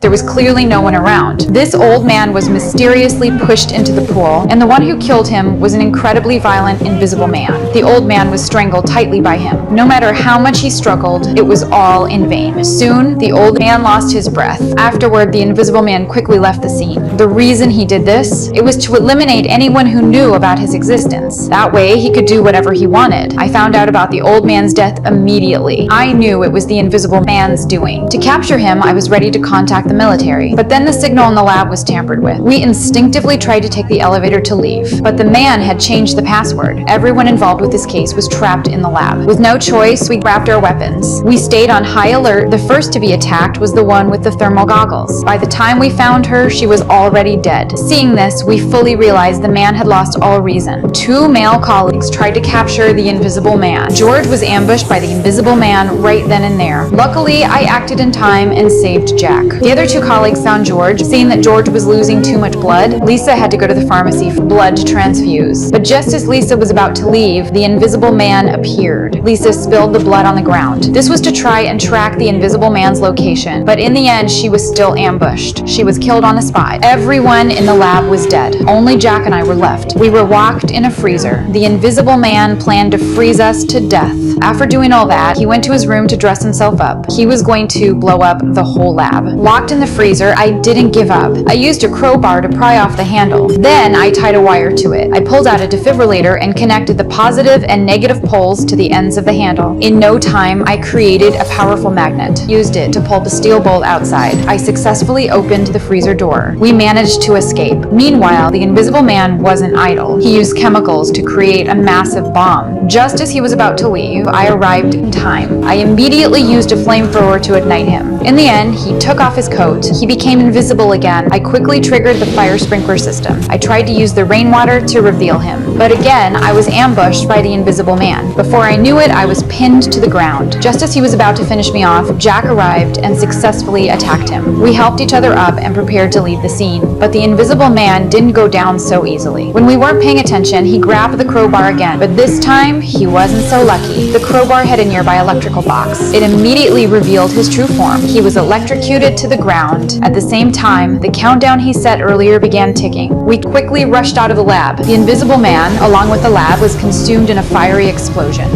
There was clearly no one around. This old man was mysteriously pushed into the pool, and the one who killed him was an incredibly violent, invisible man. The old man was strangled tightly by him. No matter how much he struggled, it was all in vain. Soon, the old man lost his breath. Afterward, the invisible man quickly left the scene. The reason he did this, it was to eliminate anyone who knew about his existence. That way, he could do whatever he wanted. I found out about the old man's death immediately. I knew it was the invisible man's doing. To capture him, I was ready to contact the military. But then the signal in the lab was tampered with. We instinctively tried to take the elevator to leave, but the man had changed the password. Everyone involved with this case was trapped in the lab. With no choice, we grabbed our weapons. We stayed on high alert. The first to be attacked was the one with the thermal goggles. By the time we found her, she was already dead. Seeing this, we fully realized the man had lost all reason. Two male colleagues tried to capture the invisible man. George was ambushed by the invisible man right then and there. Luckily, I acted in time and saved Jack. The other two colleagues found George. Seeing that George was losing too much blood, Lisa had to go to the pharmacy for blood to transfuse. But just as Lisa was about to leave, the invisible man appeared. Lisa spilled the blood on the ground. This was to try and track the invisible man's location, but in the end, she was still ambushed. She was killed on the spot. Everyone in the lab was dead. Only Jack and I were left. We were locked in a freezer. The invisible man planned to freeze us to death. After doing all that, he went to his room to dress himself up. He was going to blow up the whole lab. Locked in the freezer, I didn't give up. I used a crowbar to pry off the handle. Then I tied a wire to it. I pulled out a defibrillator and connected the positive and negative poles to the ends of the handle. In no time, I created a powerful magnet. Used it to pull the steel bolt outside. I successfully opened the freezer door. We managed to escape. Meanwhile, the invisible man wasn't idle. He used chemicals to create a massive bomb. Just as he was about to leave, I arrived in time. I immediately used a flamethrower to ignite him. In the end, he took off his coat. He became invisible again. I quickly triggered the fire sprinkler system. I tried to use the rainwater to reveal him. But again, I was ambushed by the invisible man. Before I knew it, I was pinned to the ground. Just as he was about to finish me off, Jack arrived and successfully attacked him. We helped each other up and prepared to leave the scene. But the invisible man didn't go down so easily. When we weren't paying attention, he grabbed the crowbar again. But this time, he wasn't so lucky. The crowbar hit a nearby electrical box. It immediately revealed his true form. He was electrocuted to the ground. At the same time, the countdown he set earlier began ticking. We quickly rushed out of the lab. The invisible man, along with the lab, was consumed in a fiery explosion.